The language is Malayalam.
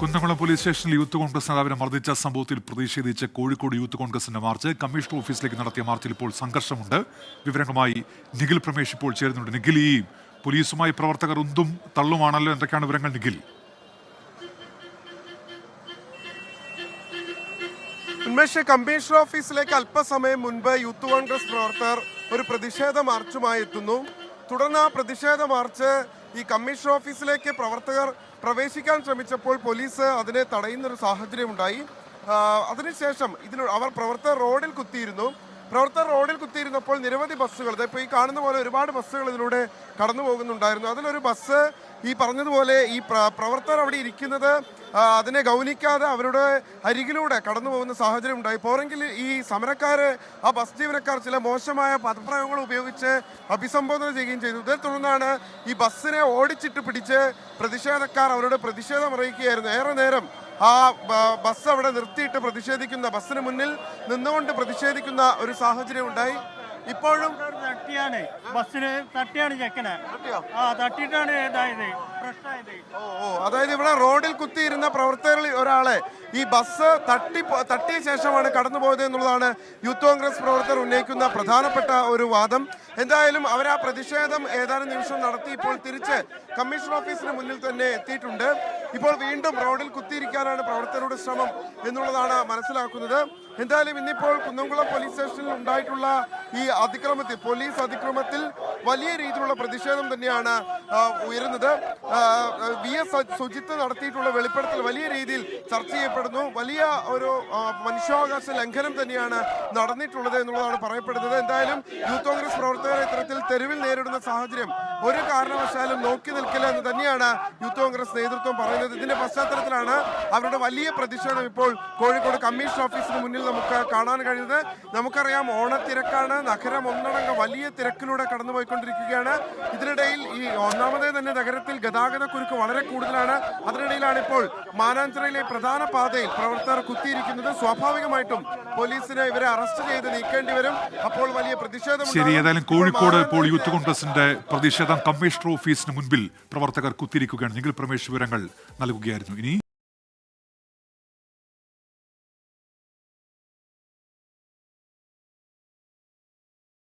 കുന്നംകുളം പോലീസ് സ്റ്റേഷനിൽ യൂത്ത് കോൺഗ്രസ് നേതാവിനെ മർദ്ദിച്ച സംഭവത്തിൽ പ്രതിഷേധിച്ച് കോഴിക്കോട് യൂത്ത് കോൺഗ്രസിന്റെ മാർച്ച് കമ്മീഷണർ ഓഫീസിലേക്ക് നടത്തിയ മാർച്ചിൽ ഇപ്പോൾ സംഘർഷമുണ്ട്. വിവരങ്ങളുമായി നിഖിൽ പ്രമേഷ് ഇപ്പോൾ ചേരുന്നുണ്ട്. നിഖിൽ, ഈ പോലീസുമായി പ്രവർത്തകർ ഉന്തും തള്ളുമാണല്ലോ, എന്തൊക്കെയാണ് വിവരങ്ങൾ നിഖിൽ? ഉന്മേഷ്, കമ്മീഷണർ ഓഫീസിലേക്ക് അല്പസമയം മുൻപ് യൂത്ത് കോൺഗ്രസ് പ്രവർത്തകർ ഒരു പ്രതിഷേധ മാർച്ചുമായി എത്തുന്നു. തുടർന്ന് ആ പ്രതിഷേധ മാർച്ച് ഈ കമ്മീഷണർ ഓഫീസിലേക്ക് പ്രവർത്തകർ പ്രവേശിക്കാൻ ശ്രമിച്ചപ്പോൾ പോലീസ് അതിനെ തടയുന്നൊരു സാഹചര്യമുണ്ടായി. അതിനുശേഷം അവർ പ്രവർത്തകർ റോഡിൽ കുത്തിയിരുന്നപ്പോൾ നിരവധി ബസ്സുകൾ, ഇപ്പോൾ ഈ കാണുന്ന പോലെ ഒരുപാട് ബസ്സുകൾ ഇതിലൂടെ കടന്നു പോകുന്നുണ്ടായിരുന്നു. അതിലൊരു ബസ് ഈ പറഞ്ഞതുപോലെ ഈ പ്രവർത്തകർ അവിടെ ഇരിക്കുന്നത് അതിനെ ഗൗനിക്കാതെ അവരുടെ അരികിലൂടെ കടന്നു പോകുന്ന സാഹചര്യം ഉണ്ടായി. പോരെങ്കിൽ ഈ സമരക്കാര്, ആ ബസ് ജീവനക്കാർ ചില മോശമായ പദപ്രയോഗങ്ങൾ ഉപയോഗിച്ച് അഭിസംബോധന ചെയ്യുകയും ചെയ്തു. ഇതേ തുടർന്നാണ് ഈ ബസ്സിനെ ഓടിച്ചിട്ട് പിടിച്ച് പ്രതിഷേധക്കാർ അവരുടെ പ്രതിഷേധം അറിയിക്കുകയായിരുന്നു. ഏറെ നേരം ആ ബസ് അവിടെ നിർത്തിയിട്ട് ബസ്സിന് മുന്നിൽ നിന്നുകൊണ്ട് പ്രതിഷേധിക്കുന്ന ഒരു സാഹചര്യം ഉണ്ടായി. ഇപ്പോഴും അതായത് ഇവിടെ റോഡിൽ കുത്തിയിരുന്ന പ്രവർത്തകരിൽ ഒരാളെ ഈ ബസ് തട്ടിയ ശേഷമാണ് കടന്നുപോയത് എന്നുള്ളതാണ് യൂത്ത് കോൺഗ്രസ് പ്രവർത്തകർ ഉന്നയിക്കുന്ന പ്രധാനപ്പെട്ട ഒരു വാദം. എന്തായാലും അവർ ആ പ്രതിഷേധം ഏതാനും നിമിഷം നടത്തി ഇപ്പോൾ തിരിച്ച് കമ്മീഷണർ ഓഫീസിന് മുന്നിൽ തന്നെ എത്തിയിട്ടുണ്ട്. ഇപ്പോൾ വീണ്ടും റോഡിൽ കുത്തിയിരിക്കാനാണ് പ്രവർത്തകരുടെ ശ്രമം എന്നുള്ളതാണ് മനസ്സിലാക്കുന്നത്. എന്തായാലും ഇന്നിപ്പോൾ കുന്നംകുളം പോലീസ് സ്റ്റേഷനിൽ ഉണ്ടായിട്ടുള്ള ഈ പോലീസ് അതിക്രമത്തിൽ വലിയ രീതിയിലുള്ള പ്രതിഷേധം തന്നെയാണ് ഉയരുന്നത്. VS സുജിത്ത് നടത്തിയിട്ടുള്ള വെളിപ്പെടുത്തൽ വലിയ രീതിയിൽ ചർച്ച ചെയ്യപ്പെടുന്നു. വലിയ ഒരു മനുഷ്യാവകാശ ലംഘനം തന്നെയാണ് നടന്നിട്ടുള്ളത് എന്നുള്ളതാണ് പറയപ്പെടുന്നത്. എന്തായാലും യൂത്ത് കോൺഗ്രസ് പ്രവർത്തകരെ ഇത്തരത്തിൽ തെരുവിൽ നേരിടുന്ന സാഹചര്യം ഒരു കാരണവശാലും നോക്കി നിൽക്കില്ല എന്ന് തന്നെയാണ് യൂത്ത് കോൺഗ്രസ് നേതൃത്വം പറയുന്നത്. ഇതിന്റെ പശ്ചാത്തലത്തിലാണ് അവരുടെ വലിയ പ്രതിഷേധം ഇപ്പോൾ കോഴിക്കോട് കമ്മീഷൻ ഓഫീസിന് മുന്നിൽ നമുക്ക് കാണാൻ കഴിയുന്നത്. നമുക്കറിയാം, ഓണത്തിരക്കാണ്. നഗരം ഒന്നടങ്കം വലിയ തിരക്കിലൂടെ കടന്നുപോയിക്കൊണ്ടിരിക്കുകയാണ്. ഇതിനിടയിൽ ഈ ഒന്നാമതേ തന്നെ നഗരത്തിൽ ഗതാഗത കുരുക്ക് വളരെ കൂടുതലാണ്. അതിനിടയിലാണ് ഇപ്പോൾ മാനാഞ്ചിറയിലെ പ്രധാന പാതയിൽ പ്രവർത്തകർ കുത്തിയിരിക്കുന്നത്. സ്വാഭാവികമായിട്ടും പോലീസിന് ഇവരെ അറസ്റ്റ് ചെയ്ത് നീക്കേണ്ടി വരും. അപ്പോൾ വലിയ പ്രതിഷേധം. ശരി, ഏതായാലും കോഴിക്കോട് ഇപ്പോൾ യൂത്ത് കോൺഗ്രസിന്റെ പ്രതിഷേധം കമ്മീഷണർ ഓഫീസിന് മുൻപിൽ പ്രവർത്തകർ കുത്തിയിരിക്കുകയാണ്. നിഖിൽ പ്രമേഷ് വിവരങ്ങൾ നൽകുകയായിരുന്നു. ഇനി